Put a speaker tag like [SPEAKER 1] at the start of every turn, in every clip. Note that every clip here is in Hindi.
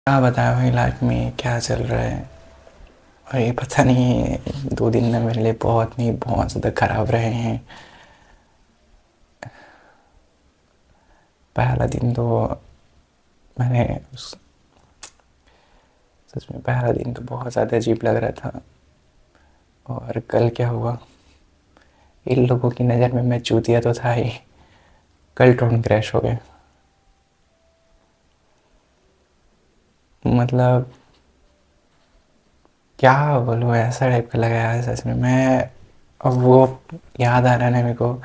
[SPEAKER 1] क्या बताया भाई, लाइफ में क्या चल रहा है। और ये पता नहीं, 2 दिन में मेरे लिए बहुत नहीं बहुत ज़्यादा ख़राब रहे हैं। पहला दिन तो मैंने सच में पहला दिन तो बहुत ज़्यादा अजीब लग रहा था। और कल क्या हुआ, इन लोगों की नज़र में मैं चूतिया तो था ही, कल ड्रोन क्रैश हो गया। मतलब क्या बोलूँ, ऐसा टाइप का लगा यार सच में। मैं अब वो याद आ रहा है ना मेरे को,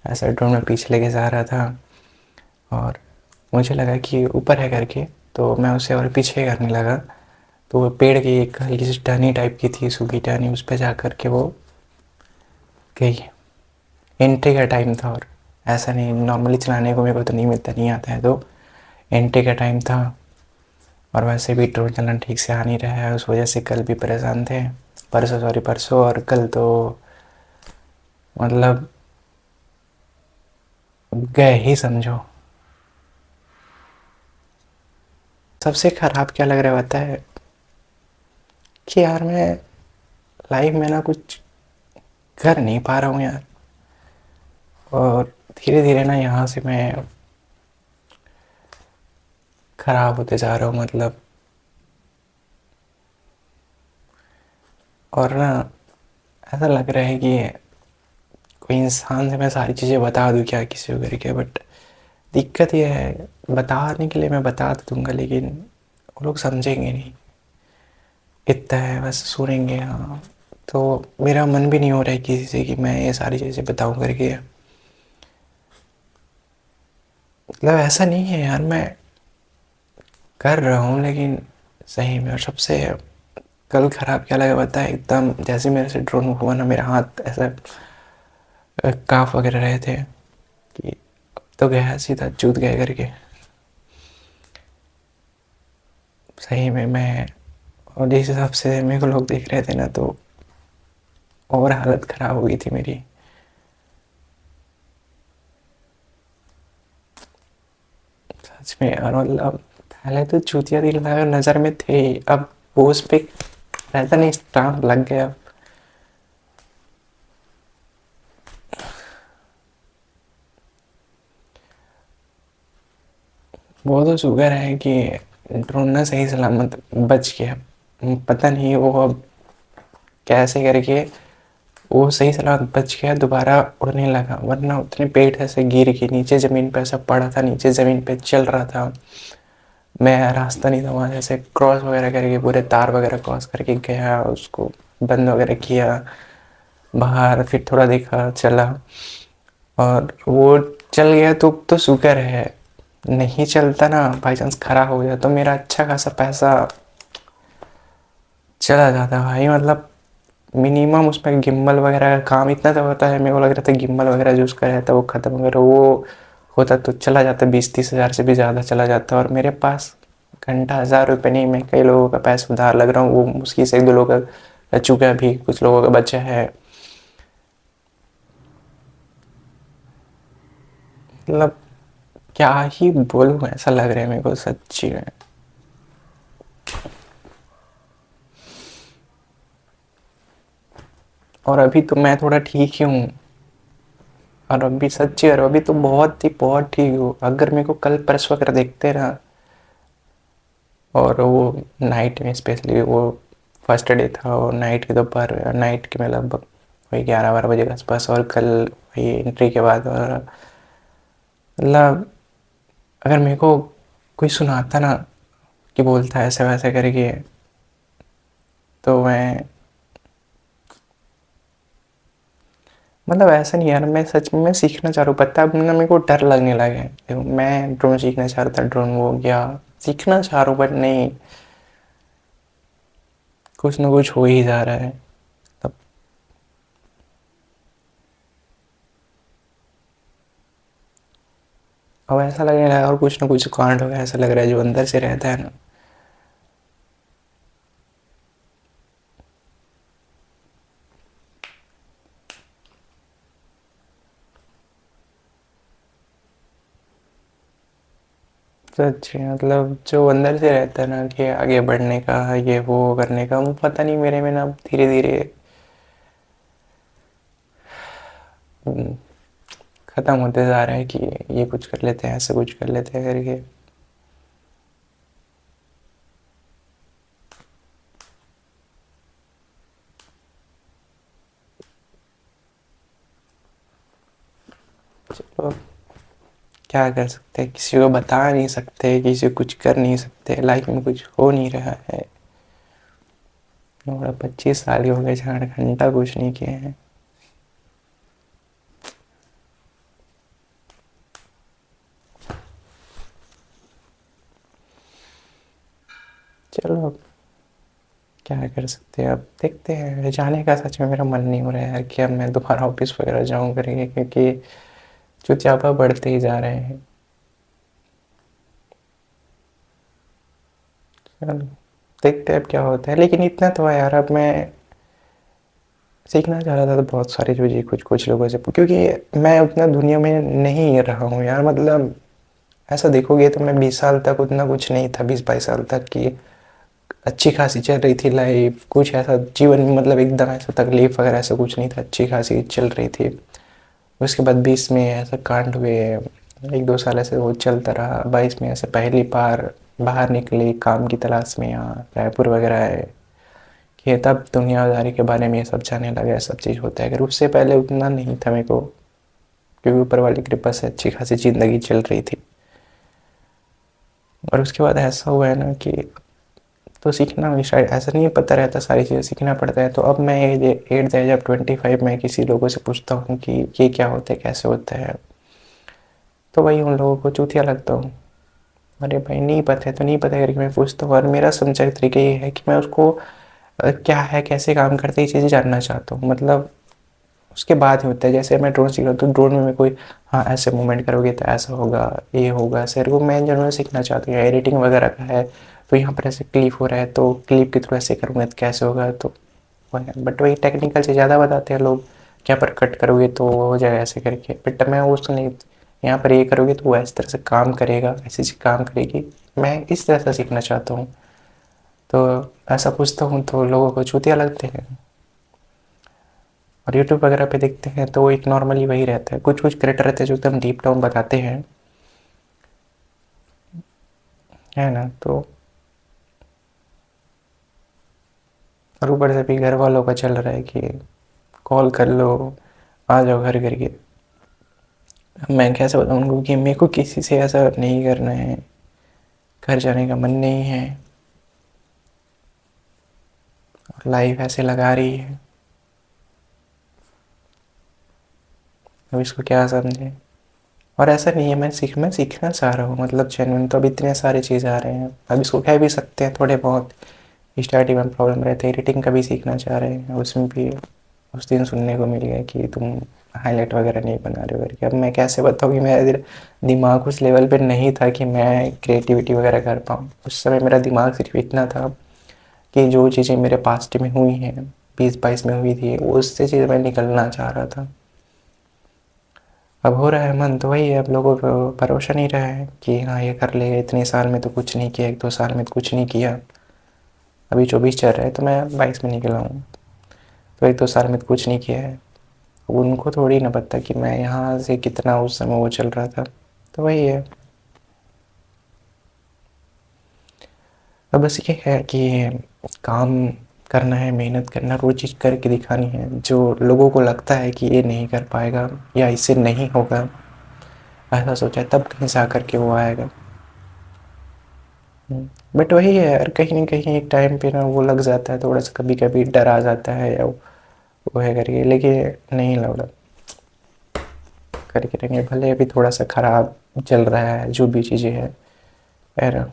[SPEAKER 1] ऐसा ड्रोन में पीछे लेके जा रहा था और मुझे लगा कि ऊपर है करके, तो मैं उसे और पीछे करने लगा। तो वो पेड़ की एक हल्की सी टहनी टाइप की थी, सूखी टहनी, उस पर जा कर के वो गई। एंट्री का टाइम था और ऐसा नहीं, नॉर्मली चलाने को मेरे को तो नहीं मिलता, नहीं आता है, तो एंट्री का टाइम था। और वैसे भी ड्रोन चलाना ठीक से आ नहीं रहा है, उस वजह से कल भी परेशान थे। परसों, सॉरी परसों और कल तो मतलब गए ही समझो। सबसे ख़राब क्या लग रहा है पता है, कि यार मैं लाइफ में ना कुछ कर नहीं पा रहा हूँ यार। और धीरे धीरे ना यहाँ से मैं ख़राब होते जा रहा हूँ मतलब। और ना ऐसा लग रहा है कि कोई इंसान से मैं सारी चीज़ें बता दूँ क्या किसी को करके, बट दिक्कत ये है, बताने के लिए मैं बता तो दूंगा लेकिन वो लोग समझेंगे नहीं। इतना है बस, सुनेंगे हाँ। तो मेरा मन भी नहीं हो रहा है किसी से कि मैं ये सारी चीज़ें बताऊं करके। मतलब ऐसा नहीं है यार, मैं कर रहा हूँ लेकिन सही में। और सबसे कल ख़राब क्या लगा पता है, एकदम जैसे मेरे से ड्रोन हुआ ना, मेरा हाथ ऐसा काँप वगैरह रहे थे कि अब तो गया सीधा चूत गया करके। सही में मैं, और जिस हिसाब से मेरे को लोग देख रहे थे ना, तो और हालत ख़राब हो गई थी मेरी सच में। और मतलब पहले तो चूतिया दिल नज़र में थे ही, अब वो उस पे रहता नहीं, स्टाम्प लग गया। वो तो शुक्र है कि ड्रोन ना सही सलामत बच गया। पता नहीं वो अब कैसे करके वो सही सलामत बच गया, दोबारा उड़ने लगा, वरना उतने पेड़ ऐसे गिर के नीचे ज़मीन पे ऐसा पड़ा था, नीचे ज़मीन पे चल रहा था। मैं रास्ता नहीं था वहाँ, जैसे क्रॉस वगैरह करके पूरे तार वगैरह क्रॉस करके गया, उसको बंद वगैरह किया बाहर, फिर थोड़ा देखा चला। और वो चल गया तो शुक्र है। नहीं चलता ना, बाई चांस खराब हो गया तो मेरा अच्छा खासा पैसा चला जाता भाई। मतलब मिनिमम उसमें गिम्बल वगैरह का काम इतना तो होता है, मेरे को लग रहा था गिम्बल वगैरह जो उसका रहता है वो ख़त्म वगैरह वो होता तो चला जाता, 20-30 हज़ार से भी ज़्यादा चला जाता। और मेरे पास घंटा 1,000 रुपये नहीं, मैं कई लोगों का पैसा उधार लग रहा हूँ, वो मुश्किल से 1-2 लोगों का बच चुका है, अभी कुछ लोगों का बचा है। मतलब क्या ही बोलूँ, ऐसा लग रहा है मेरे को सच्ची में। और अभी तो मैं थोड़ा ठीक ही हूँ। और अभी सच्ची, और अभी तो बहुत ठीक हूँ। अगर मेरे को कल परसों अगर देखते ना, और वो नाइट में स्पेशली वो फर्स्ट डे था, और नाइट के दोपहर नाइट के में लगभग वही 11-12 बजे के आसपास, और कल वही एंट्री के बाद। और मतलब अगर मेरे को कोई सुनाता ना कि बोलता है ऐसे वैसे करके, तो मैं मतलब ऐसा नहीं यार, मैं सच में मैं सीखना चाह रहा हूँ, पता है अब ना मेरे को डर लगने लगा है। देखो, मैं ड्रोन सीखना चाह रहा था, ड्रोन वो गया, सीखना चाह रहा हूँ बट नहीं, कुछ ना कुछ हो ही जा रहा है। तब अब ऐसा लगने लगा और कुछ ना कुछ कांड हो गया, ऐसा लग रहा है जो अंदर से रहता है ना। सच है, मतलब जो अंदर से रहता है ना कि आगे बढ़ने का, ये वो करने का, वो पता नहीं मेरे में ना धीरे धीरे खत्म होते जा रहा है कि ये कुछ कर लेते हैं, ऐसे कुछ कर लेते हैं करके। चलो, क्या कर सकते हैं, किसी को बता नहीं सकते, किसी को कुछ कर नहीं सकते, लाइफ में कुछ हो नहीं रहा है। और 25 साल ही हो गए, 4 घंटा कुछ नहीं किए हैं। चलो, अब क्या कर सकते हैं, अब देखते हैं। जाने का सच में मेरा मन नहीं हो रहा है यार कि अब मैं दोबारा ऑफिस वगैरह जाऊँ करके, क्योंकि चुपचापा बढ़ते ही जा रहे हैं। चलो, देखते हैं अब क्या होता है, लेकिन इतना तो है यार, अब मैं सीखना चाह रहा था तो बहुत सारी चीज़ें कुछ कुछ लोगों से, क्योंकि मैं उतना दुनिया में नहीं रहा हूँ यार। मतलब ऐसा देखोगे तो मैं 20 साल तक उतना कुछ नहीं था, 20-22 साल तक की अच्छी खासी चल रही थी लाइफ, कुछ ऐसा जीवन में मतलब एकदम ऐसा तकलीफ वगैरह ऐसा कुछ नहीं था, अच्छी खासी चल रही थी। उसके बाद 20 में ऐसा कांड हुए, 1-2 साल ऐसे वो चलता रहा। 22 में ऐसे पहली बार बाहर निकले काम की तलाश में, यहाँ रायपुर वगैरह है कि तब दुनियादारी के बारे में ये सब जानने लगा, सब चीज़ होता है। अगर उससे पहले उतना नहीं था मेरे को, क्योंकि ऊपर वाली कृपा से अच्छी खासी ज़िंदगी चल रही थी। और उसके बाद ऐसा हुआ है ना कि तो सीखना भी शायद ऐसा नहीं पता रहता, सारी चीज़ें सीखना पड़ता है। तो अब मैं as at the age of 25 में किसी लोगों से पूछता हूँ कि ये क्या होता है, कैसे होता है, तो वही उन लोगों को चूतिया लगता हूँ। अरे भाई, नहीं पता है तो नहीं पता करके मैं पूछता हूँ। और मेरा समझा तरीका ये है कि मैं उसको क्या है, कैसे काम करते, ये चीज़ें जानना चाहता हूँ। मतलब उसके बाद ही होता है। जैसे मैं ड्रोन सीख रहा हूँ तो ड्रोन में मैं कोई, हाँ ऐसे मूवमेंट करोगे तो ऐसा होगा, ये होगा, ऐसे को मैं जनरल सीखना चाहता हूँ। या एडिटिंग वगैरह का है तो यहाँ पर ऐसे क्लिप हो रहा है तो क्लिप के थ्रू ऐसे करूँगा तो कैसे होगा, तो बट वही टेक्निकल से ज़्यादा बताते हैं लोग। यहाँ पर कट करोगे तो वो हो जाएगा ऐसे करके, बट मैं वो उसको नहीं, यहाँ पर ये करोगे तो वो इस तरह से काम करेगा, ऐसी चीज़ काम करेगी। मैं इस तरह से सीखना चाहता हूँ। तो ऐसा पूछता हूँ तो लोगों को चूतिया लगते हैं। और यूट्यूब वगैरह पे देखते हैं तो एक नॉर्मली वही रहता है, कुछ कुछ क्रिएटर रहते हैं जो एकदम डीप डाउन बताते हैं, है ना। तो और ऊपर से भी घर वालों का चल रहा है कि कॉल कर लो, आ जाओ घर करके। अब मैं कैसे बताऊँ उनको कि मेरे को किसी से ऐसा नहीं करना है, घर जाने का मन नहीं है, और लाइफ ऐसे लगा रही है। अब इसको क्या समझे। और ऐसा नहीं है, मैं सीखना चाह रहा हूँ, मतलब जेन्युइन। तो अब इतने सारे चीज़ें आ रहे हैं, अब इसको कह भी सकते हैं थोड़े बहुत। स्टार्टिंग में प्रॉब्लम रहता है, एडिटिंग का भी सीखना चाह रहे हैं, उसमें भी उस दिन सुनने को मिल गया कि तुम हाईलाइट वगैरह नहीं बना रहे हो करके। अब मैं कैसे बताऊँ कि मेरा दिमाग उस लेवल पे नहीं था कि मैं क्रिएटिविटी वगैरह कर पाऊँ। उस समय मेरा दिमाग सिर्फ इतना था कि जो चीज़ें मेरे पास्ट में हुई हैं, 20-22 में हुई थी, उससे चीज़ मैं निकलना चाह रहा था। अब हो रहा है मन तो वही है, अब लोगों को भरोसा नहीं रहा है कि हाँ ये कर लेगा, इतने साल में तो कुछ नहीं किया, 1-2 साल में तो कुछ नहीं किया। अभी 24 चल रहा है तो मैं 22 में निकला हूँ, तो 1-2 साल में तो कुछ नहीं किया है। उनको थोड़ी ना पता कि मैं यहाँ से कितना उस समय वो चल रहा था। तो वही है। अब बस ये है कि काम करना है, मेहनत करना, वो चीज़ करके दिखानी है जो लोगों को लगता है कि ये नहीं कर पाएगा या इससे नहीं होगा, ऐसा सोचा है, तब कहीं से आकर के वो आएगा। बट वही है यार, कहीं न कहीं एक टाइम पे ना वो लग जाता है, थोड़ा-सा कभी-कभी डर आ जाता है, या वो है करके, लेकिन नहीं लौड़ा, करके रहेंगे। भले अभी थोड़ा-सा ख़राब चल रहा है जो भी चीज़ें हैं, है ना।